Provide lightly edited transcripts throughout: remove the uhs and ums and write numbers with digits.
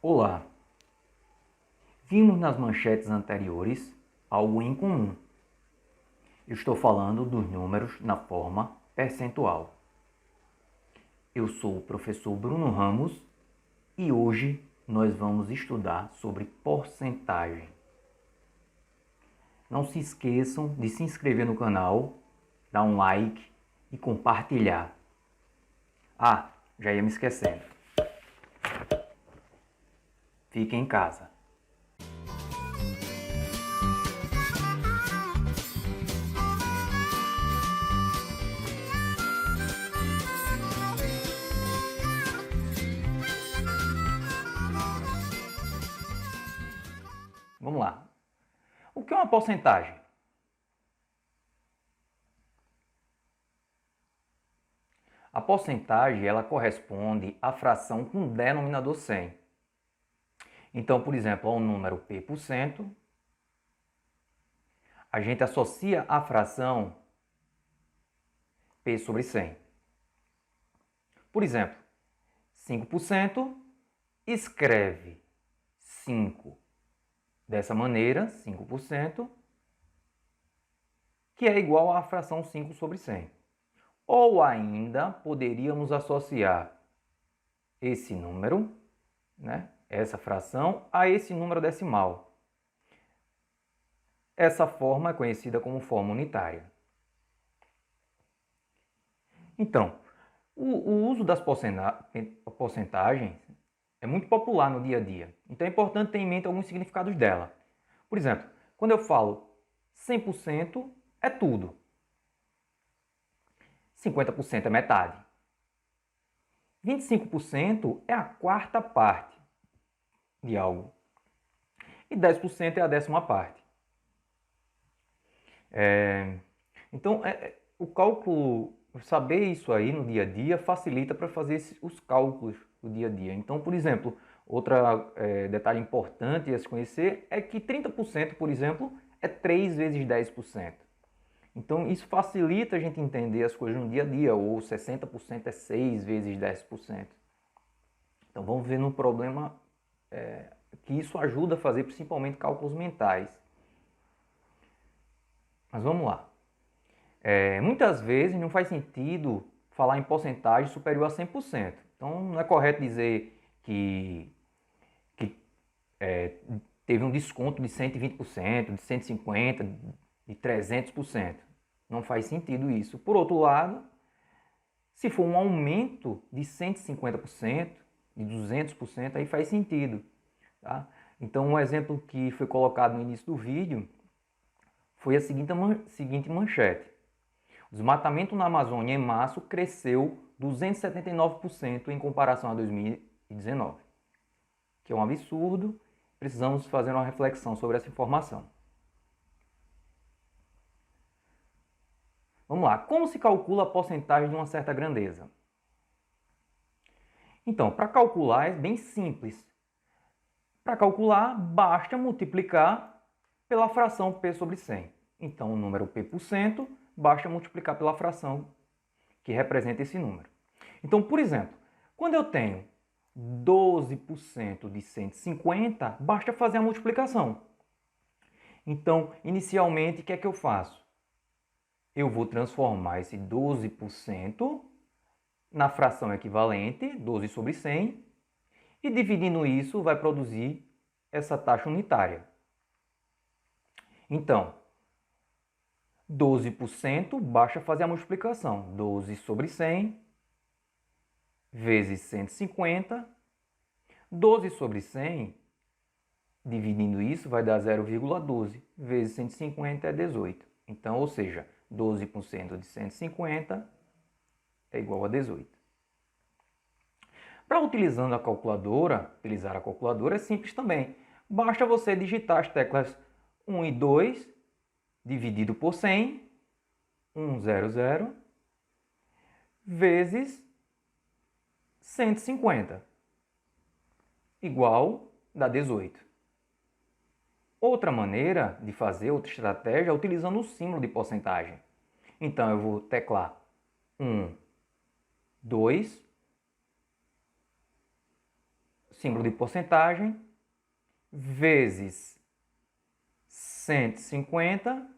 Olá! Vimos nas manchetes anteriores algo incomum. Eu estou falando dos números na forma percentual. Eu sou o professor Bruno Ramos e hoje nós vamos estudar sobre porcentagem. Não se esqueçam de se inscrever no canal, dar um like e compartilhar. Ah, já ia me esquecendo. Fique em casa. Vamos lá. O que é uma porcentagem? A porcentagem ela corresponde à fração com denominador 100. Então, por exemplo, ao número p%, a gente associa a fração p sobre 100. Por exemplo, 5% escreve 5 dessa maneira, 5%, que é igual à fração 5 sobre 100. Ou ainda poderíamos associar esse número, essa fração, a esse número decimal. Essa forma é conhecida como forma unitária. Então, o uso das porcentagens é muito popular no dia a dia. Então é importante ter em mente alguns significados dela. Por exemplo, quando eu falo 100% é tudo. 50% é metade. 25% é a quarta parte de algo. E 10% é a décima parte. Então, o cálculo, saber isso aí no dia a dia facilita para fazer os cálculos do dia a dia. Então, por exemplo, outro detalhe importante a se conhecer é que 30%, por exemplo, é 3 vezes 10%. Então, isso facilita a gente entender as coisas no dia a dia, ou 60% é 6 vezes 10%. Então, vamos ver no problema que isso ajuda a fazer principalmente cálculos mentais. Mas vamos lá. Muitas vezes não faz sentido falar em porcentagem superior a 100%. Então não é correto dizer que teve um desconto de 120%, de 150%, de 300%. Não faz sentido isso. Por outro lado, se for um aumento de 150%, de 200%, aí faz sentido. Tá? Então um exemplo que foi colocado no início do vídeo foi a seguinte manchete. O desmatamento na Amazônia em março cresceu 279% em comparação a 2019, que é um absurdo. Precisamos fazer uma reflexão sobre essa informação. Vamos lá, como se calcula a porcentagem de uma certa grandeza? Então, para calcular é bem simples. Para calcular, basta multiplicar pela fração p sobre 100. Então, o número p%, basta multiplicar pela fração que representa esse número. Então, por exemplo, quando eu tenho 12% de 150, basta fazer a multiplicação. Então, inicialmente, o que é que eu faço? Eu vou transformar esse 12% na fração equivalente, 12 sobre 100, e dividindo isso vai produzir essa taxa unitária. Então, 12% basta fazer a multiplicação. 12 sobre 100 vezes 150. 12 sobre 100, dividindo isso, vai dar 0,12 vezes 150 é 18. Então, ou seja, 12% de 150 é igual a 18. Para utilizar a calculadora é simples também. Basta você digitar as teclas 1 e 2 dividido por 100, 100, vezes 150, igual dá 18. Outra maneira de fazer, outra estratégia, é utilizando o símbolo de porcentagem. Então eu vou teclar 1, 2, símbolo de porcentagem, vezes 150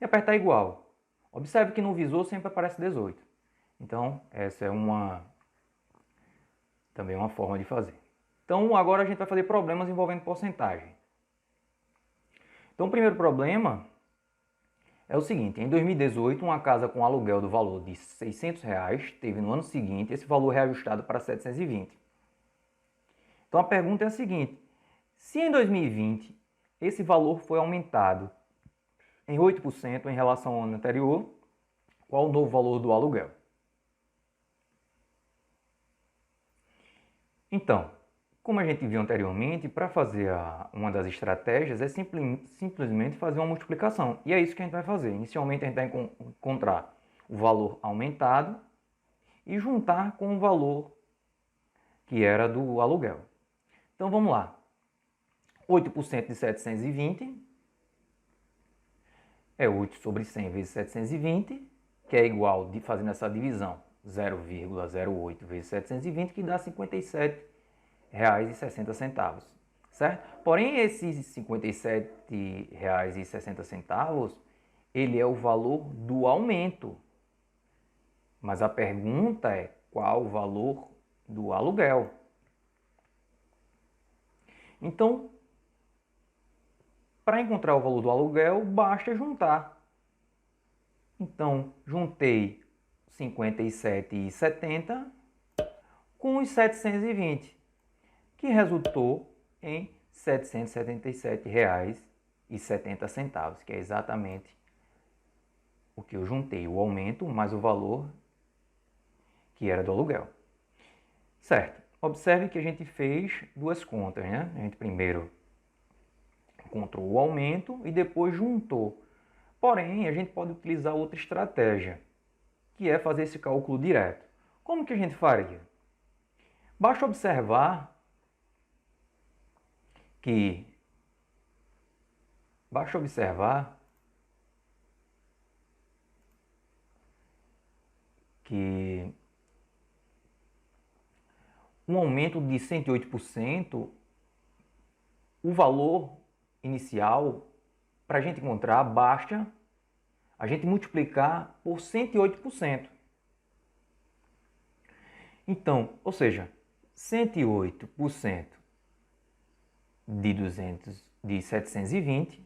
e apertar igual. Observe que no visor sempre aparece 18. Então, essa é também uma forma de fazer. Então, agora a gente vai fazer problemas envolvendo porcentagem. Então, o primeiro problema é o seguinte: em 2018, uma casa com aluguel do valor de R$ 600 teve no ano seguinte esse valor reajustado para 720. Então, a pergunta é a seguinte: se em 2020 esse valor foi aumentado em 8% em relação ao ano anterior, qual o novo valor do aluguel? Então, como a gente viu anteriormente, para fazer uma das estratégias é simplesmente fazer uma multiplicação. E é isso que a gente vai fazer. Inicialmente a gente vai encontrar o valor aumentado e juntar com o valor que era do aluguel. Então vamos lá. 8% de 720 é 8 sobre 100 vezes 720, que é igual, fazendo essa divisão, 0,08 vezes 720, que dá R$ 57,60, certo? Porém, esses R$ 57,60, ele é o valor do aumento. Mas a pergunta é, qual o valor do aluguel? Então, para encontrar o valor do aluguel, basta juntar. Então, juntei 57,70 com os 720, que resultou em R$ 777,70, que é exatamente o que eu juntei, o aumento mais o valor que era do aluguel. Certo, observe que a gente fez duas contas, né? A gente primeiro encontrou o aumento e depois juntou. Porém, a gente pode utilizar outra estratégia, que é fazer esse cálculo direto. Como que a gente faria? Basta observar que um aumento de 108%, o valor inicial, para a gente encontrar, basta a gente multiplicar por 108%. Então, ou seja, 108% de 720,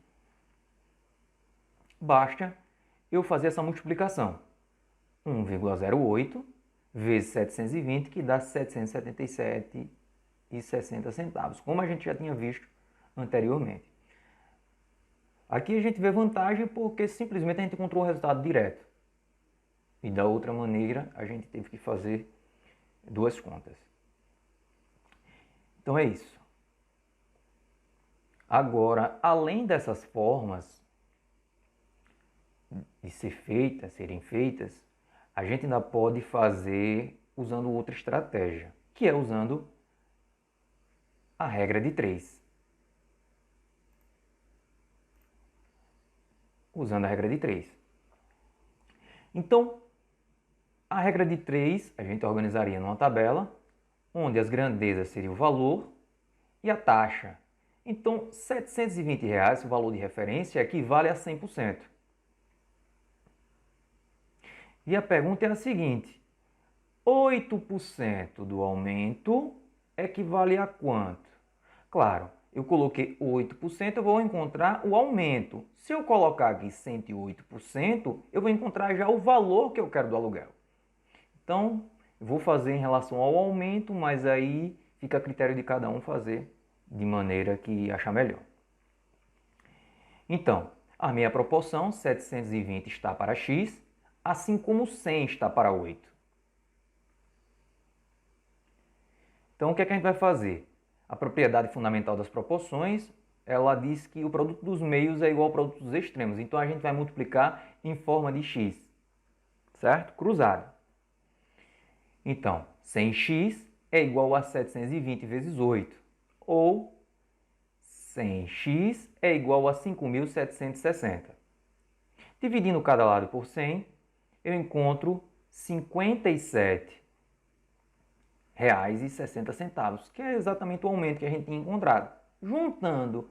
basta eu fazer essa multiplicação. 1,08 vezes 720, que dá R$ 777,60, como a gente já tinha visto anteriormente. Aqui a gente vê vantagem porque simplesmente a gente encontrou o resultado direto. E da outra maneira a gente teve que fazer duas contas. Então é isso. Agora, além dessas formas de serem feitas, a gente ainda pode fazer usando outra estratégia, que é usando a regra de 3. Usando a regra de 3. Então, a regra de 3 a gente organizaria numa tabela, onde as grandezas seriam o valor e a taxa. Então, R$ 720, o valor de referência, equivale a 100%. E a pergunta é a seguinte: 8% do aumento equivale a quanto? Claro, eu coloquei 8%, eu vou encontrar o aumento. Se eu colocar aqui 108%, eu vou encontrar já o valor que eu quero do aluguel. Então, eu vou fazer em relação ao aumento, mas aí fica a critério de cada um fazer de maneira que achar melhor. Então, a minha proporção, 720 está para x, assim como 100 está para 8. Então, o que é que a gente vai fazer? A propriedade fundamental das proporções, ela diz que o produto dos meios é igual ao produto dos extremos. Então, a gente vai multiplicar em forma de x, certo? Cruzado. Então, 100x é igual a 720 vezes 8, ou 100x é igual a 5.760. Dividindo cada lado por 100, eu encontro 57 R$ 6,60, que é exatamente o aumento que a gente tinha encontrado. Juntando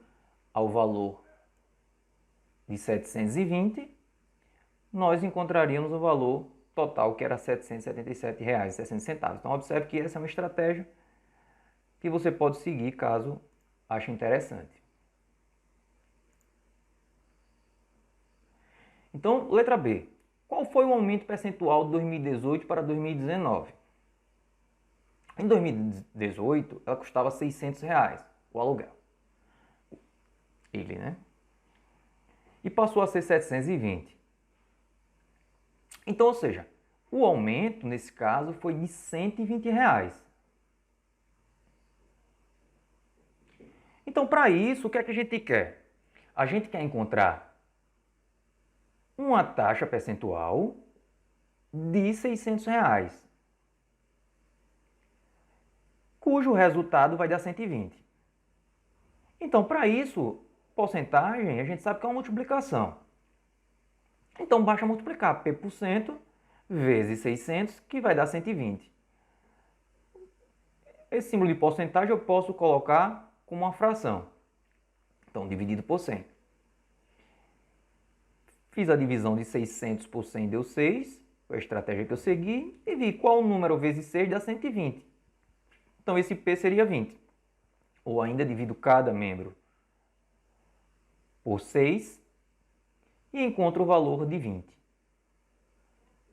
ao valor de 720, nós encontraríamos o valor total, que era R$ 777,60. Então, observe que essa é uma estratégia que você pode seguir caso ache interessante. Então, letra B. Qual foi o aumento percentual de 2018 para 2019? Em 2018, ela custava R$ 600, o aluguel. Ele, né? E passou a ser 720. Então, ou seja, o aumento, nesse caso, foi de R$ 120. Então, para isso, o que é que a gente quer? A gente quer encontrar uma taxa percentual de R$ 600, cujo resultado vai dar 120. Então, para isso, porcentagem, a gente sabe que é uma multiplicação. Então, basta multiplicar P% vezes 600, que vai dar 120. Esse símbolo de porcentagem eu posso colocar como uma fração. Então, dividido por 100. Fiz a divisão de 600 por 100, deu 6. Foi a estratégia que eu segui. E vi qual número vezes 6 dá 120. Então, esse P seria 20. Ou ainda divido cada membro por 6 e encontro o valor de 20.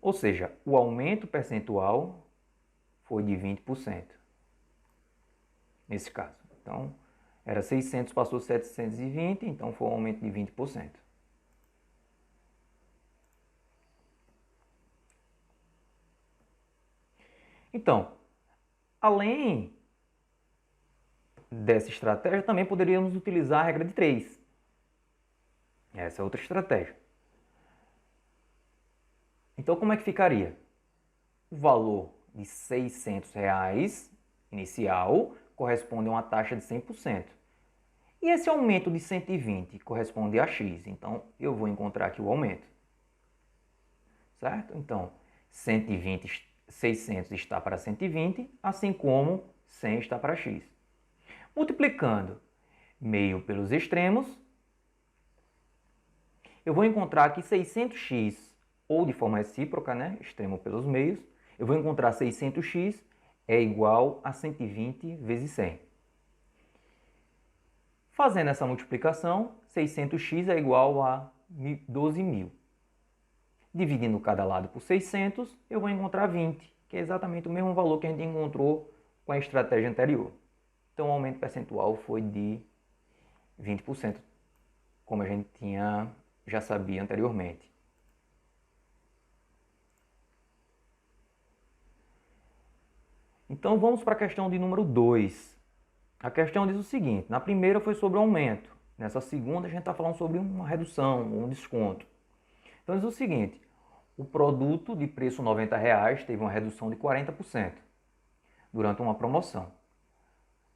Ou seja, o aumento percentual foi de 20%. Nesse caso. Então, era 600, passou a 720, então foi um aumento de 20%. Então, além dessa estratégia, também poderíamos utilizar a regra de 3. Essa é outra estratégia. Então, como é que ficaria? O valor de R$ 600 inicial corresponde a uma taxa de 100%. E esse aumento de 120 corresponde a X. Então, eu vou encontrar aqui o aumento. Certo? Então, 600 está para 120, assim como 100 está para X. Multiplicando meio pelos extremos, eu vou encontrar que 600x, ou de forma recíproca, né? Extremo pelos meios, eu vou encontrar 600x é igual a 120 vezes 100. Fazendo essa multiplicação, 600x é igual a 12.000. Dividindo cada lado por 600, eu vou encontrar 20, que é exatamente o mesmo valor que a gente encontrou com a estratégia anterior. Então, o aumento percentual foi de 20%, como a gente já sabia anteriormente. Então, vamos para a questão de número 2. A questão diz o seguinte: na primeira foi sobre o aumento. Nessa segunda, a gente está falando sobre uma redução, um desconto. Então, diz o seguinte: o produto de preço R$ 90 teve uma redução de 40% durante uma promoção.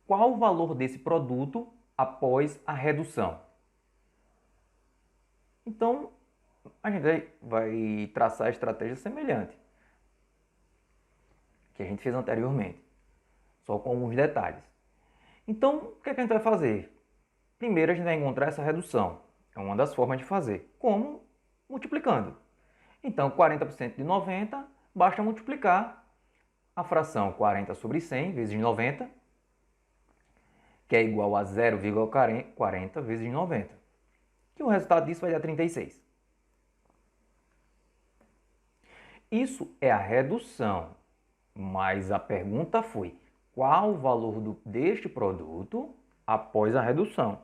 Qual o valor desse produto após a redução? Então, a gente vai traçar a estratégia semelhante que a gente fez anteriormente, só com alguns detalhes. Então, o que a gente vai fazer? Primeiro, a gente vai encontrar essa redução. É uma das formas de fazer. Como? Multiplicando. Então, 40% de 90, basta multiplicar a fração 40 sobre 100 vezes 90, que é igual a 0,40 vezes 90. Que o resultado disso vai dar 36. Isso é a redução, mas a pergunta foi: qual o valor deste produto após a redução?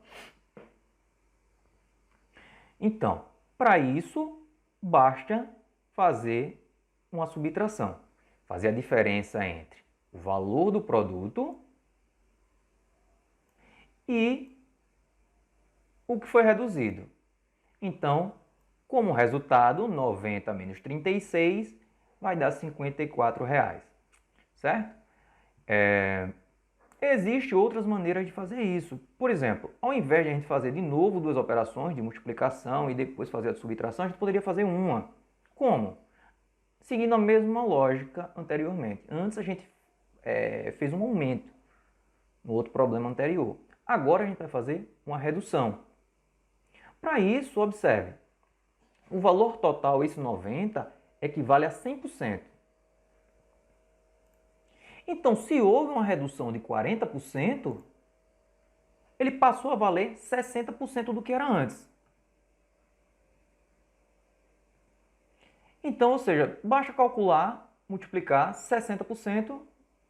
Então, para isso, basta fazer uma subtração. Fazer a diferença entre o valor do produto e o que foi reduzido. Então, como resultado, 90 menos 36 vai dar R$ 54. Certo? Existem outras maneiras de fazer isso. Por exemplo, ao invés de a gente fazer de novo duas operações de multiplicação e depois fazer a subtração, a gente poderia fazer uma. Como? Seguindo a mesma lógica anteriormente. Antes a gente fez um aumento no outro problema anterior. Agora a gente vai fazer uma redução. Para isso, observe, o valor total, esse 90, equivale a 100%. Então, se houve uma redução de 40%, ele passou a valer 60% do que era antes. Então, ou seja, basta calcular, multiplicar 60%,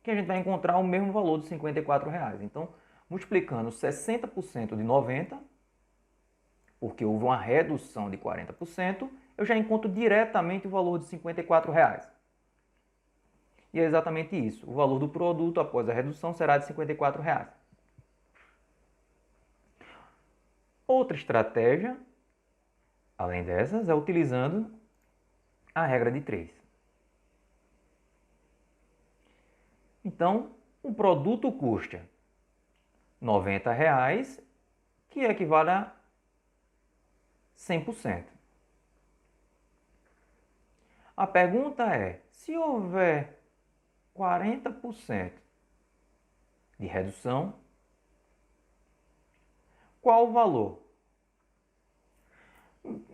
que a gente vai encontrar o mesmo valor de R$ 54. Então, multiplicando 60% de 90, porque houve uma redução de 40%, eu já encontro diretamente o valor de R$ 54. E é exatamente isso. O valor do produto após a redução será de R$ 54. Outra estratégia, além dessas, é utilizando a regra de 3. Então, o produto custa R$ 90, que equivale a 100%. A pergunta é, se houver 40% de redução, qual o valor?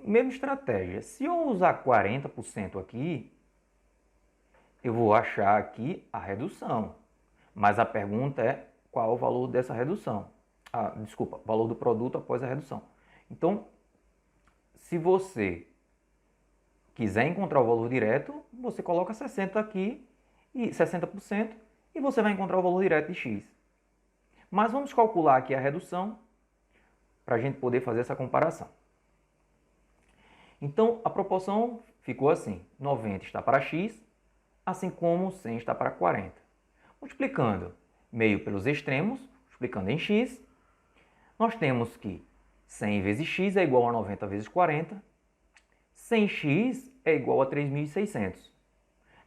Mesma estratégia. Se eu usar 40% aqui, eu vou achar aqui a redução. Mas a pergunta é qual o valor dessa redução. Desculpa, valor do produto após a redução. Então, se você quiser encontrar o valor direto, você coloca 60% aqui, e 60%, e você vai encontrar o valor direto de x. Mas vamos calcular aqui a redução para a gente poder fazer essa comparação. Então, a proporção ficou assim, 90 está para x, assim como 100 está para 40. Multiplicando meio pelos extremos, multiplicando em x, nós temos que 100 vezes x é igual a 90 vezes 40, 100x é igual a 3.600.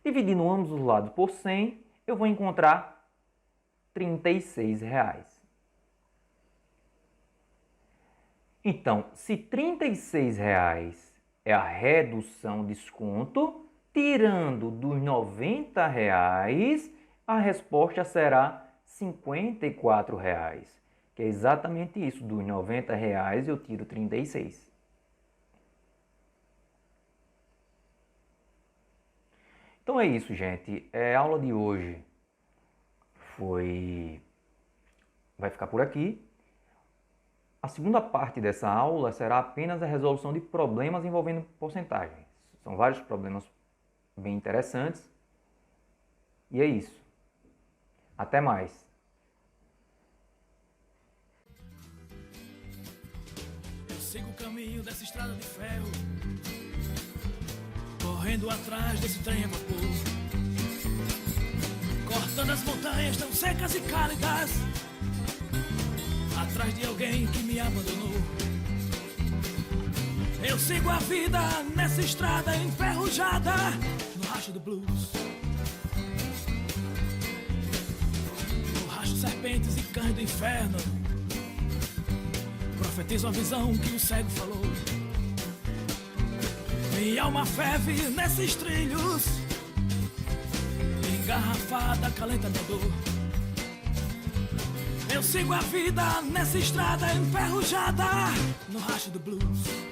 Dividindo ambos os lados por 100, eu vou encontrar R$ 36. Então, se R$ 36 é a redução, desconto, tirando dos R$ 90, a resposta será R$ 54, que é exatamente isso, dos R$ 90 eu tiro 36. Então é isso, gente. A aula de hoje vai ficar por aqui. A segunda parte dessa aula será apenas a resolução de problemas envolvendo porcentagens. São vários problemas bem interessantes. E é isso. Até mais. Eu sigo o caminho dessa estrada de ferro, correndo atrás desse trem a vapor, cortando as montanhas tão secas e cálidas, atrás de alguém que me abandonou. Eu sigo a vida nessa estrada enferrujada, no racho do blues, no racho serpentes e cães do inferno. Profetizo a visão que o cego falou. Minha alma ferve nesses trilhos, engarrafada calenta minha dor. Eu sigo a vida nessa estrada enferrujada, no racho do blues.